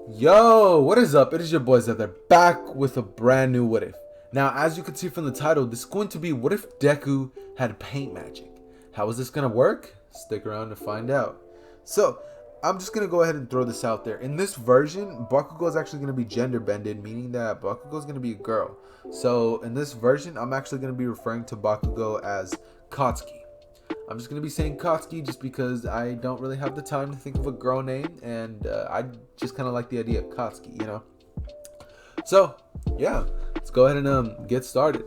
Yo, what is up? It is your boys out there back with a brand new What If. Now, as you can see from the title, this is going to be What If Deku had paint magic? How is this going to work? Stick around to find out. So, I'm just going to go ahead and throw this out there. In this version, Bakugo is actually going to be gender bended, meaning that Bakugo is going to be a girl. So, in this version, I'm actually going to be referring to Bakugo as Katsuki. I'm just going to be saying Katsuki just because I don't really have the time to think of a girl name, and I just kind of like the idea of Katsuki, you know? So, yeah, let's go ahead and get started.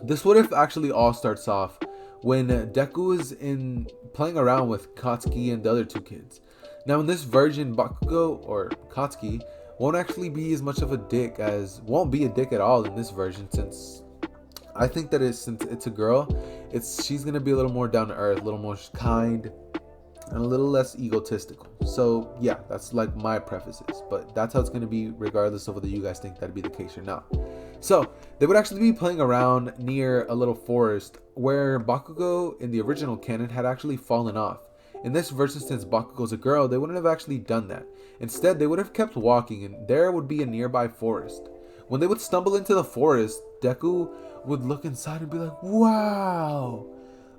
This What If actually all starts off when Deku is in playing around with Katsuki and the other two kids. Now, in this version, Bakugo, or Katsuki, won't actually be as much of a dick won't be a dick at all in this version, since I think that since it's a girl, she's gonna be a little more down to earth, a little more kind, and a little less egotistical. So yeah, that's like my prefaces, but that's how it's gonna be regardless of whether you guys think that'd be the case or not. So they would actually be playing around near a little forest where Bakugo in the original canon had actually fallen off. In this version, since Bakugo's a girl, they wouldn't have actually done that. Instead, they would have kept walking, and there would be a nearby forest. When they would stumble into the forest, Deku would look inside and be like, wow,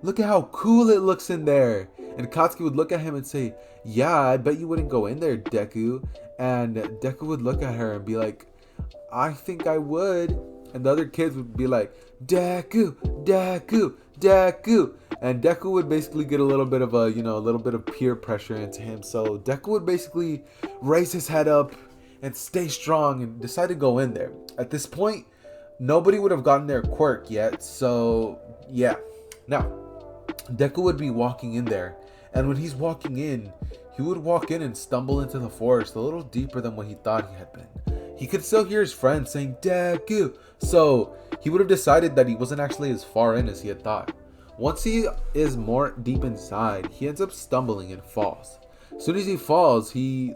look at how cool it looks in there. And Katsuki would look at him and say, yeah, I bet you wouldn't go in there, Deku. And Deku would look at her and be like, I think I would. And the other kids would be like, Deku, Deku, Deku. And Deku would basically get a little bit of a little bit of peer pressure into him. So Deku would basically raise his head up and stay strong and decide to go in there. At this point, nobody would have gotten their quirk yet, so yeah. Now, Deku would be walking in there, and when he's walking in, he would walk in and stumble into the forest a little deeper than what he thought he had been. He could still hear his friends saying, Deku, so he would have decided that he wasn't actually as far in as he had thought. Once he is more deep inside, he ends up stumbling and falls. As soon as he falls, he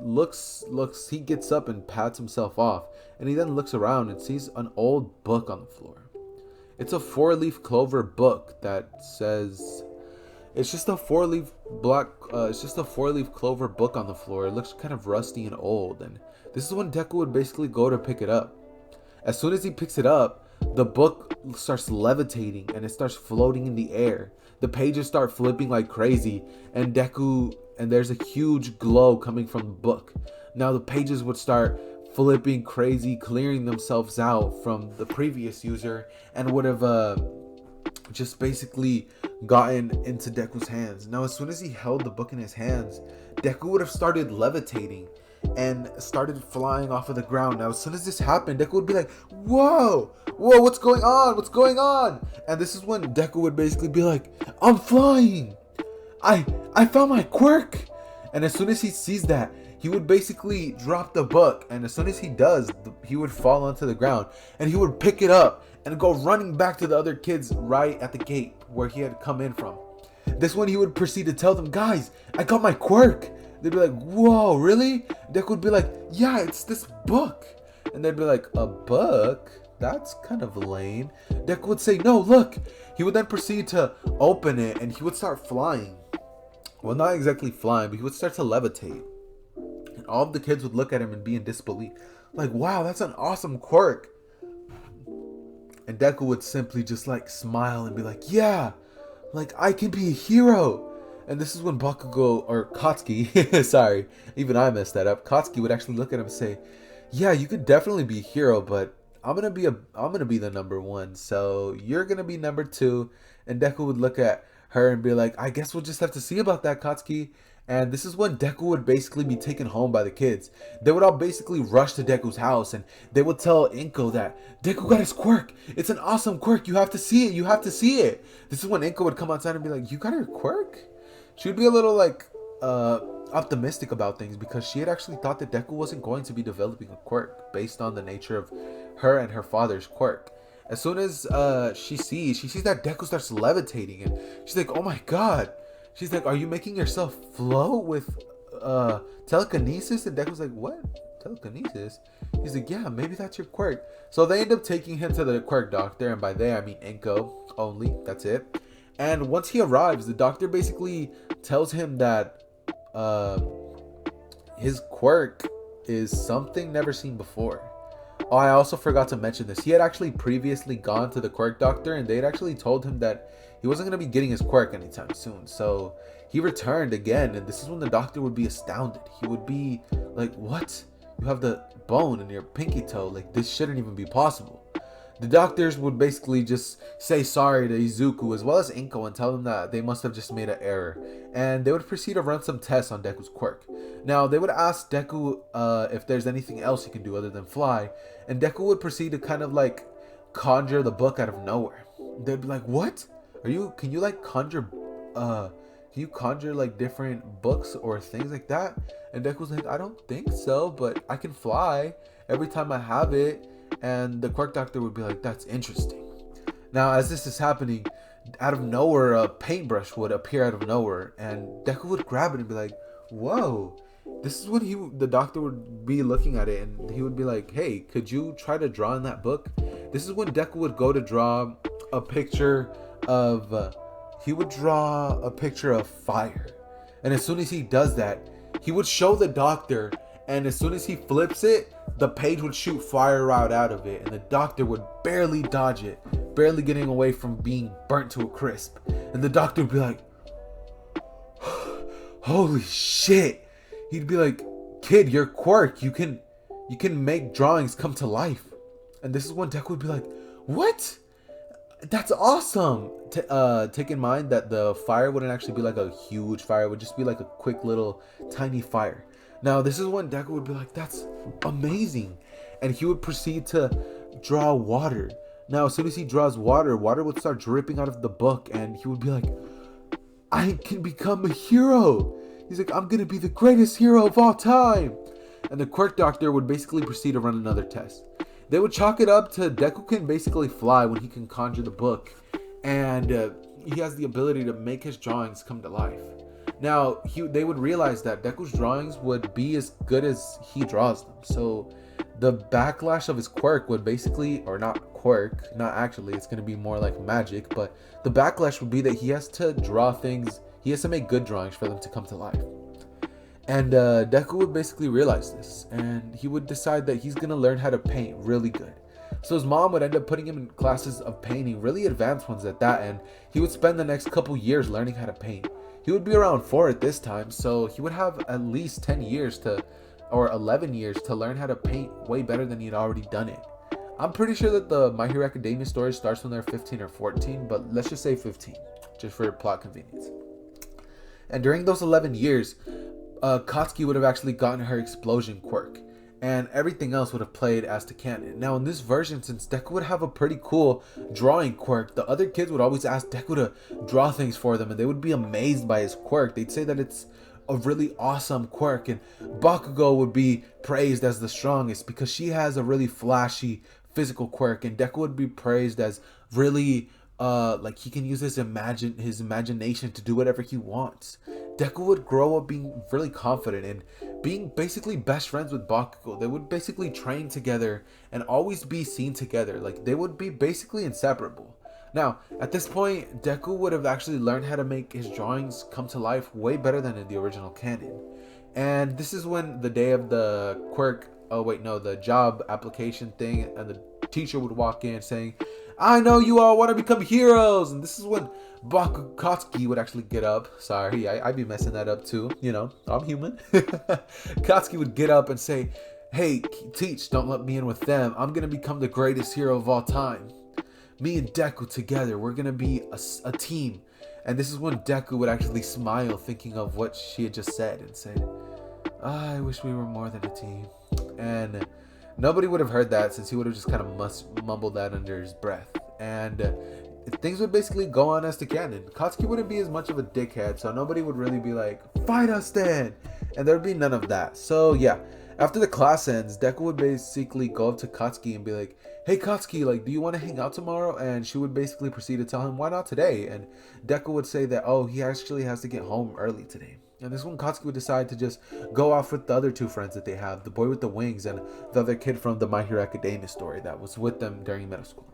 he gets up and pats himself off, and he then looks around and sees an old book on the floor. It's a four-leaf clover book that says, it's just a four-leaf clover book on the floor. It looks kind of rusty and old, and this is when Deku would basically go to pick it up. As soon as he picks it up, the book starts levitating and it starts floating in the air. The pages start flipping like crazy, and there's a huge glow coming from the book. Now the pages would start flipping crazy, clearing themselves out from the previous user, and would have just basically gotten into Deku's hands. Now as soon as he held the book in his hands, Deku would have started levitating and started flying off of the ground. Now as soon as this happened, Deku would be like, whoa, what's going on? And this is when Deku would basically be like, I'm flying, I found my quirk. And as soon as he sees that, he would basically drop the book, and as soon as he does, he would fall onto the ground, and he would pick it up and go running back to the other kids right at the gate where he had come in from. This one, he would proceed to tell them, guys, I got my quirk. They'd be like, whoa, really? Deku would be like, yeah, it's this book. And they'd be like, a book? That's kind of lame. Deku would say, no, look. He would then proceed to open it, and he would start flying. Well, not exactly flying, but he would start to levitate. And all of the kids would look at him and be in disbelief. Like, wow, that's an awesome quirk. And Deku would simply just like smile and be like, yeah, like I can be a hero. And this is when Bakugo, or Katsuki, sorry, even I messed that up. Katsuki would actually look at him and say, yeah, you could definitely be a hero, but I'm gonna be the number one, so you're gonna be number two. And Deku would look at her and be like, I guess we'll just have to see about that, Katsuki. And this is when Deku would basically be taken home by the kids. They would all basically rush to Deku's house, and they would tell Inko that Deku got his quirk. It's an awesome quirk. You have to see it. You have to see it. This is when Inko would come outside and be like, you got your quirk? She would be a little like optimistic about things, because she had actually thought that Deku wasn't going to be developing a quirk based on the nature of her and her father's quirk. As soon as she sees that Deku starts levitating, and she's like, oh my god. She's like, are you making yourself float with telekinesis? And Deku's like, what? Telekinesis? He's like, yeah, maybe that's your quirk. So they end up taking him to the quirk doctor, and by they I mean Inko only. That's it. And once he arrives, the doctor basically tells him that his quirk is something never seen before. Oh, I also forgot to mention this. He had actually previously gone to the Quirk doctor, and they had actually told him that he wasn't going to be getting his quirk anytime soon. So he returned again, and this is when the doctor would be astounded. He would be like, what? You have the bone in your pinky toe. Like, this shouldn't even be possible. The doctors would basically just say sorry to Izuku as well as Inko and tell them that they must have just made an error. And they would proceed to run some tests on Deku's quirk. Now, they would ask Deku if there's anything else he can do other than fly. And Deku would proceed to kind of like conjure the book out of nowhere. They'd be like, what? Can you like conjure like different books or things like that? And Deku's like, I don't think so, but I can fly every time I have it. And the Quirk doctor would be like, that's interesting. Now, as this is happening, out of nowhere, a paintbrush would appear out of nowhere, and Deku would grab it and be like, whoa. This is when the doctor would be looking at it, and he would be like, hey, could you try to draw in that book? This is when Deku would go to draw a picture of fire. And as soon as he does that, he would show the doctor, and as soon as he flips it, the page would shoot fire right out of it, and the doctor would barely dodge it, barely getting away from being burnt to a crisp. And the doctor would be like, holy shit. He'd be like, kid, you're Quirk. You can make drawings come to life. And this is when Deku would be like, what? That's awesome. Take in mind that the fire wouldn't actually be like a huge fire. It would just be like a quick little tiny fire. Now, this is when Deku would be like, that's amazing. And he would proceed to draw water. Now, as soon as he draws water would start dripping out of the book. And he would be like, I can become a hero. He's like, I'm going to be the greatest hero of all time. And the Quirk doctor would basically proceed to run another test. They would chalk it up to Deku can basically fly when he can conjure the book. And he has the ability to make his drawings come to life. Now, they would realize that Deku's drawings would be as good as he draws them. So the backlash of his quirk would basically, or not quirk, not actually, it's going to be more like magic, but the backlash would be that he has to draw things, he has to make good drawings for them to come to life. And Deku would basically realize this, and he would decide that he's going to learn how to paint really good. So his mom would end up putting him in classes of painting, really advanced ones at that, and he would spend the next couple years learning how to paint. He would be around 4 at this time, so he would have at least 10 years or 11 years to learn how to paint way better than he'd already done it. I'm pretty sure that the My Hero Academia story starts when they're 15 or 14, but let's just say 15, just for plot convenience. And during those 11 years, Katsuki would have actually gotten her explosion quirk, and everything else would have played as to canon. Now in this version, since Deku would have a pretty cool drawing quirk, the other kids would always ask Deku to draw things for them, and they would be amazed by his quirk. They'd say that it's a really awesome quirk, and Bakugo would be praised as the strongest because she has a really flashy physical quirk, and Deku would be praised as really like he can use his imagination to do whatever he wants. Deku would grow up being really confident and being basically best friends with Bakugo. They would basically train together and always be seen together. Like, they would be basically inseparable. Now, at this point, Deku would have actually learned how to make his drawings come to life way better than in the original canon. And this is when the day of the the job application thing, and the teacher would walk in saying, I know you all want to become heroes. And this is when Katsuki would actually get up. Sorry, I'd be messing that up too. You know, I'm human. Katsuki would get up and say, hey, teach, don't let me in with them. I'm going to become the greatest hero of all time. Me and Deku together, we're going to be a team. And this is when Deku would actually smile, thinking of what she had just said, and said, I wish we were more than a team. And nobody would have heard that, since he would have just kind of mumbled that under his breath. And things would basically go on as to canon. Katsuki wouldn't be as much of a dickhead, so nobody would really be like, fight us then! And there'd be none of that. So yeah, after the class ends, Deku would basically go up to Katsuki and be like, hey Katsuki, like, do you want to hang out tomorrow? And she would basically proceed to tell him, why not today? And Deku would say that, oh, he actually has to get home early today. And this one, Katsuki would decide to just go off with the other two friends that they have, the boy with the wings and the other kid from the My Hero Academia story that was with them during middle school.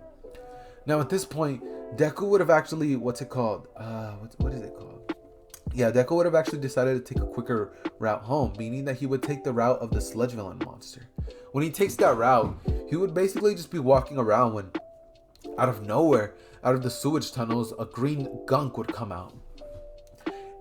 Now at this point, Deku would have actually, what is it called? Yeah, Deku would have actually decided to take a quicker route home, meaning that he would take the route of the sludge villain monster. When he takes that route, he would basically just be walking around when, out of nowhere, out of the sewage tunnels, a green gunk would come out.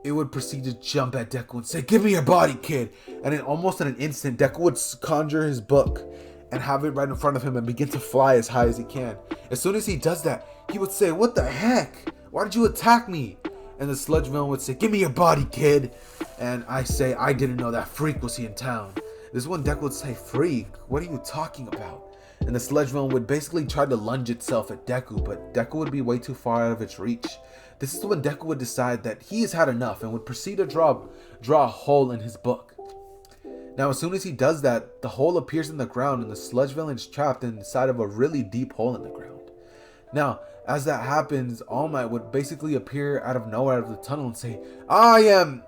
It would proceed to jump at Deku and say, "Give me your body, kid!" And in almost in an instant, Deku would conjure his book and have it right in front of him and begin to fly as high as he can. As soon as he does that, he would say, "What the heck? Why did you attack me?" And the sludge villain would say, "Give me your body, kid!" And I say, "I didn't know that freak was here in town." This is when Deku would say, "Freak? What are you talking about?" And the sludge villain would basically try to lunge itself at Deku, but Deku would be way too far out of its reach. This is when Deku would decide that he has had enough and would proceed to draw a hole in his book. Now, as soon as he does that, the hole appears in the ground and the sludge villain is trapped inside of a really deep hole in the ground. Now, as that happens, All Might would basically appear out of nowhere out of the tunnel and say, "I am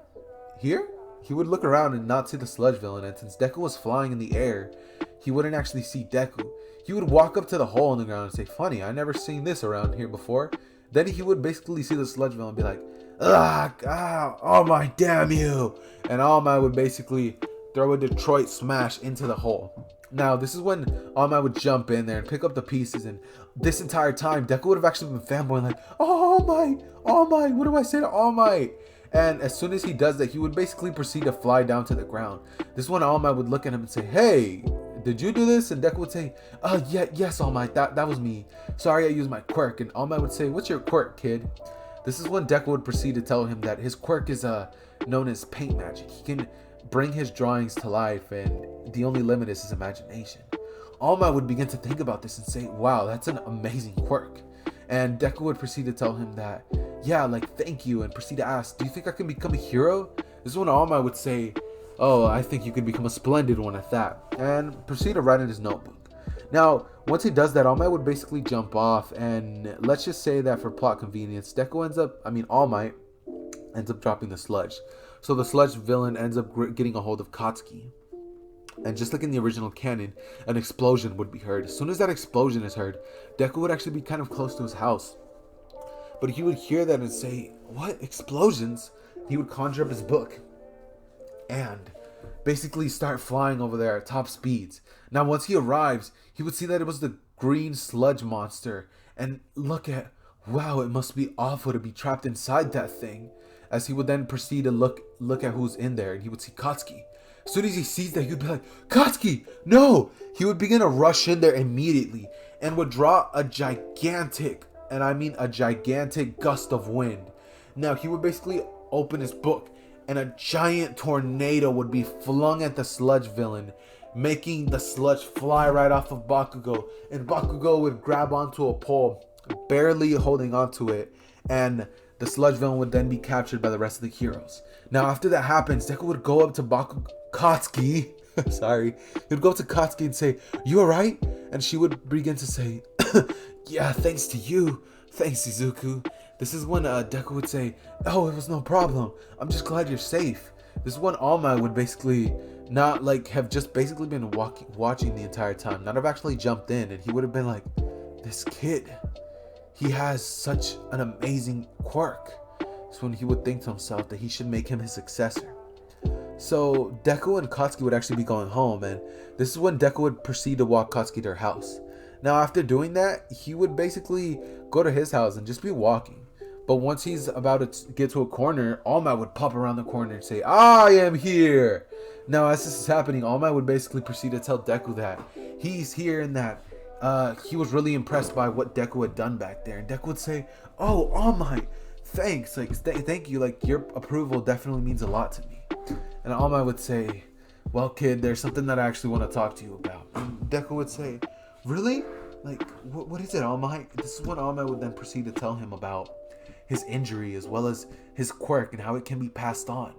here?" He would look around and not see the sludge villain, and since Deku was flying in the air, he wouldn't actually see Deku. He would walk up to the hole in the ground and say, "Funny, I never seen this around here before." Then he would basically see the sludge villain and be like, All Might, damn you!" And All Might would basically throw a Detroit smash into the hole. Now, this is when All Might would jump in there and pick up the pieces, and this entire time, Deku would have actually been fanboying like, All Might, what do I say to All Might?" And as soon as he does that, he would basically proceed to fly down to the ground. This is when All Might would look at him and say, "Hey, did you do this?" And Deku would say, yes, All Might, that was me. Sorry, I used my quirk." And All Might would say, "What's your quirk, kid?" This is when Deku would proceed to tell him that his quirk is known as paint magic. He can bring his drawings to life, and the only limit is his imagination. All Might would begin to think about this and say, "Wow, that's an amazing quirk." And Deku would proceed to tell him that, "Yeah, like, thank you," and proceed to ask, "Do you think I can become a hero?" This is when All Might would say, "Oh, I think you could become a splendid one at that," and proceed to write in his notebook. Now, once he does that, All Might would basically jump off, and let's just say that for plot convenience, All Might ends up dropping the sludge. So the sludge villain ends up getting a hold of Katsuki. And just like in the original canon, an explosion would be heard. As soon as that explosion is heard, Deku would actually be kind of close to his house. But he would hear that and say, "What? Explosions?" He would conjure up his book and basically start flying over there at top speeds. Now, once he arrives, he would see that it was the green sludge monster. And wow, it must be awful to be trapped inside that thing. As he would then proceed to look at who's in there, and he would see Katsuki. As soon as he sees that, he would be like, "Katsuki, no!" He would begin to rush in there immediately and would draw a gigantic, and I mean a gigantic gust of wind. Now, he would basically open his book, and a giant tornado would be flung at the sludge villain, making the sludge fly right off of Bakugo. And Bakugo would grab onto a pole, barely holding onto it, and the sludge villain would then be captured by the rest of the heroes. Now, after that happens, Deku would go up to Katsuki. Sorry. He would go up to Katsuki and say, "You alright?" And she would begin to say, "Yeah, thanks to you. Thanks, Izuku." This is when Deku would say, "Oh, it was no problem. I'm just glad you're safe." This is when All Might would basically not have just basically been watching the entire time, not have actually jumped in, and he would have been like, "This kid, he has such an amazing quirk." It's when he would think to himself that he should make him his successor. So Deku and Katsuki would actually be going home, and this is when Deku would proceed to walk Katsuki to her house. Now, after doing that, he would basically go to his house and just be walking. But once he's about to get to a corner, All Might would pop around the corner and say, "I am here." Now, as this is happening, All Might would basically proceed to tell Deku that he's here and that he was really impressed by what Deku had done back there. And Deku would say, "Oh, All Might, thanks. Thank you. Your approval definitely means a lot to me." And All Might would say, "Well, kid, there's something that I actually want to talk to you about." And Deku would say, "Really? What is it, All Might?" This is when All Might would then proceed to tell him about his injury as well as his quirk and how it can be passed on.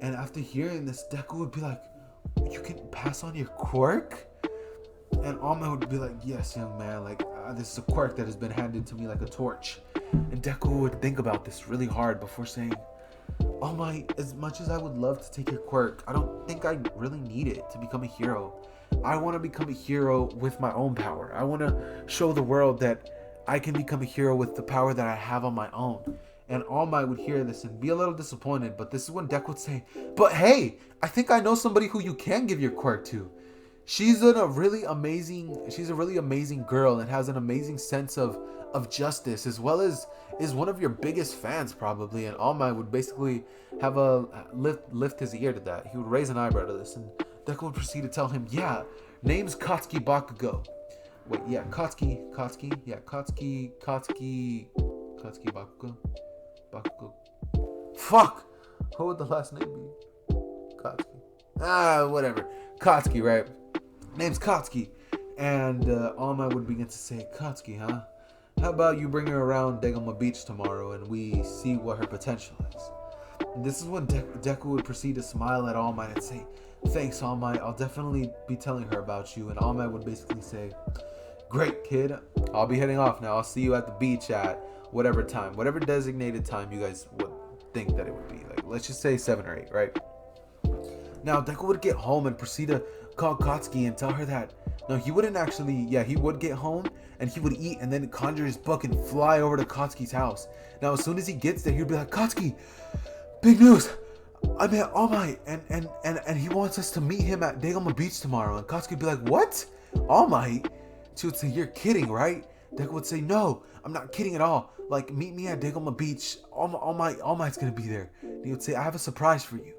And after hearing this, Deku would be like, "You can pass on your quirk?" And All Might would be like, "Yes, young man, this is a quirk that has been handed to me like a torch." And Deku would think about this really hard before saying, "All Might, as much as I would love to take your quirk, I don't think I really need it to become a hero. I want to become a hero with my own power. I want to show the world that I can become a hero with the power that I have on my own." And All Might would hear this and be a little disappointed, but this is when Deku would say, "But hey, I think I know somebody who you can give your quirk to. She's a really amazing girl and has an amazing sense of justice, as well as is one of your biggest fans probably." And All Might would basically have a lift his ear to that. He would raise an eyebrow to this, and Deku would proceed to tell him, "Yeah, name's Katsuki Bakugo." Wait, yeah, Katsuki Bakugo. Fuck! What would the last name be? Katsuki. Whatever. Katsuki, right? Name's Katsuki. And All Might would begin to say, "Katsuki, huh? How about you bring her around Degama Beach tomorrow and we see what her potential is?" And this is when Deku would proceed to smile at All Might and say, "Thanks, All Might. I'll definitely be telling her about you." And All Might would basically say, "Great, kid. I'll be heading off now. I'll see you at the beach at whatever time, whatever designated time you guys would think that it would be. Like, let's just say 7 or 8, right?" Now, Deku would get home and proceed to call Katsuki and tell her that, no, he wouldn't actually, he would get home and he would eat and then conjure his book and fly over to Katsuki's house. Now, as soon as he gets there, he'd be like, "Katsuki, big news. I met All Might and he wants us to meet him at Degama Beach tomorrow." And Katsuki would be like, "What? All Might?" She would say, "You're kidding, right?" Deku would say, "No, I'm not kidding at all. Like, meet me at Degama Beach. All Might's gonna be there." And he would say, "I have a surprise for you."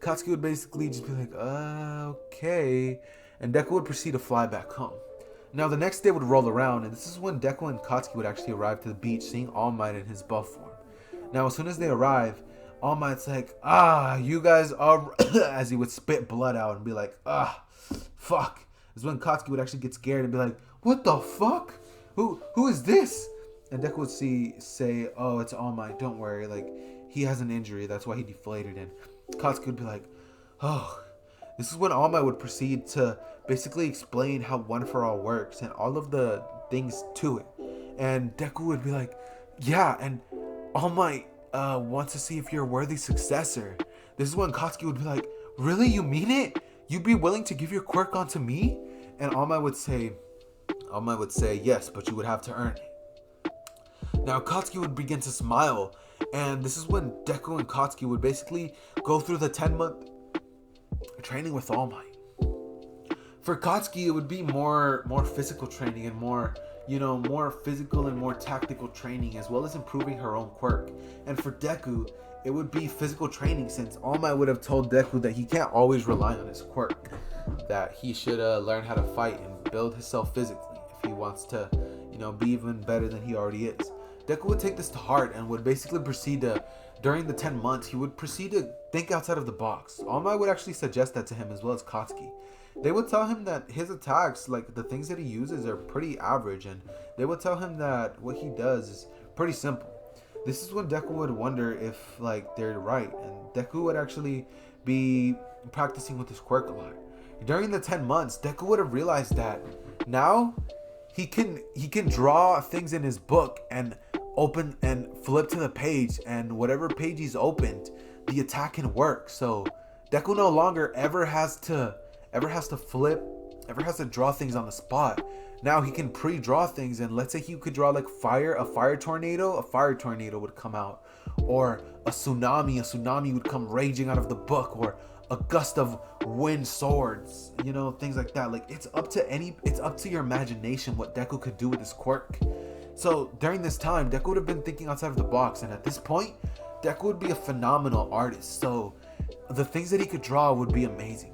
Katsuki would basically just be like, "Okay." And Deku would proceed to fly back home. Now, the next day would roll around, and this is when Deku and Katsuki would actually arrive to the beach, seeing All Might in his buff form. Now, as soon as they arrive, All Might's like, "You guys are," as he would spit blood out and be like, "Fuck." This is when Katsuki would actually get scared and be like, "What the fuck? Who is this?" And Deku would say, "Oh, it's All Might. Don't worry. Like, he has an injury. That's why he deflated." And Katsuki would be like, "Oh." This is when All Might would proceed to basically explain how One for All works and all of the things to it. And Deku would be like, "Yeah, and All Might wants to see if you're a worthy successor." This is when Katsuki would be like, "Really? You mean it? You'd be willing to give your quirk onto me?" And All Might would say, "Yes, but you would have to earn it." Now, Katsuki would begin to smile, and this is when Deku and Katsuki would basically go through the 10-month training with All Might. For Katsuki, it would be more physical training and more physical and more tactical training, as well as improving her own quirk. And for Deku, it would be physical training, since All Might would have told Deku that he can't always rely on his quirk, that he should learn how to fight and build himself physically if he wants to, be even better than he already is. Deku would take this to heart and would basically proceed to, during the 10 months, he would proceed to think outside of the box. All Might would actually suggest that to him, as well as Katsuki. They would tell him that his attacks, like the things that he uses, are pretty average, and they would tell him that what he does is pretty simple. This is when Deku would wonder if, like, they're right, and Deku would actually be practicing with his quirk a lot. During the 10 months, Deku would have realized that now he can draw things in his book and open and flip to the page, and whatever page he's opened, the attack can work. So Deku no longer ever has to draw things on the spot. Now he can pre-draw things, and let's say he could draw like a fire tornado would come out, or a tsunami would come raging out of the book, or a gust of wind swords, things like that. Like, it's up to your imagination what Deku could do with his quirk. So during this time, Deku would have been thinking outside of the box, and at this point, Deku would be a phenomenal artist. So the things that he could draw would be amazing.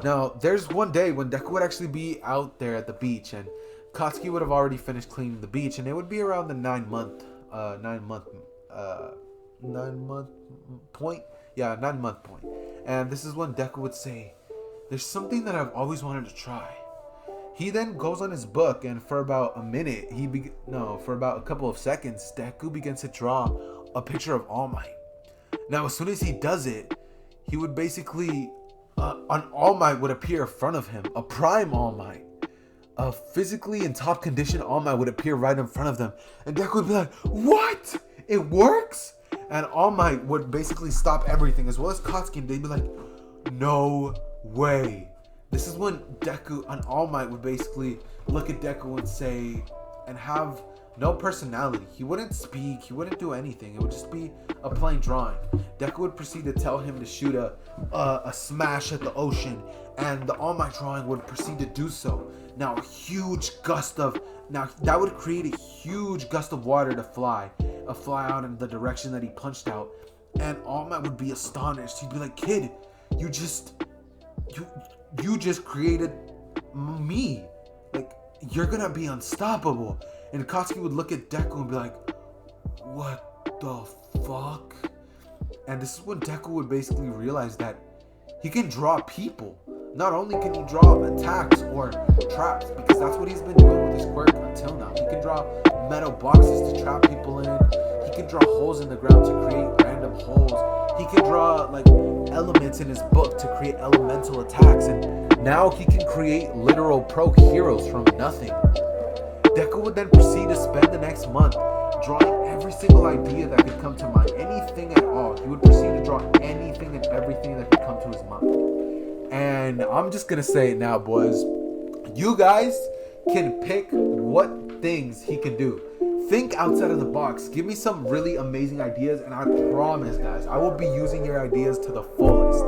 Now, there's one day when Deku would actually be out there at the beach, and Katsuki would have already finished cleaning the beach, and it would be around the 9-month point. Yeah, 9-month point. And this is when Deku would say, "There's something that I've always wanted to try." He then goes on his book, and for about for about a couple of seconds, Deku begins to draw a picture of All Might. Now, as soon as he does it, he would basically, an All Might would appear in front of him, a prime All Might. A physically in top condition All Might would appear right in front of them. And Deku would be like, "What? It works?" And All Might would basically stop everything, as well as Katsuki, and they'd be like, "No way." This is when Deku and All Might would basically look at Deku and say, and have no personality. He wouldn't speak, he wouldn't do anything. It would just be a plain drawing. Deku would proceed to tell him to shoot a smash at the ocean, and the All Might drawing would proceed to do so. Now that would create a huge gust of water to fly out in the direction that he punched out, and All Might would be astonished. He'd be like, "Kid, you just created me. Like, you're gonna be unstoppable." And Akatsuki would look at Deku and be like, "What the fuck?" And this is when Deku would basically realize that he can draw people. Not only can he draw attacks or traps, because that's what he's been doing with his quirk until now. He can draw metal boxes to trap people in. He can draw holes in the ground to create random holes. He can draw like elements in his book to create elemental attacks. And now he can create literal pro heroes from nothing. Deku would then proceed to spend the next month drawing every single idea that could come to mind. Anything at all. He would proceed to draw anything and everything that could come to his mind. And I'm just going to say it now, boys. You guys can pick what things he can do. Think outside of the box. Give me some really amazing ideas, and I promise, guys, I will be using your ideas to the fullest.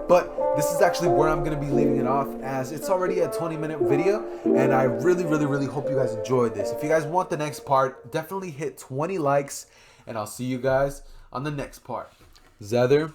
But this is actually where I'm going to be leaving it off, as it's already a 20-minute video, and I really hope you guys enjoyed this. If you guys want the next part, definitely hit 20 likes, and I'll see you guys on the next part. Zether.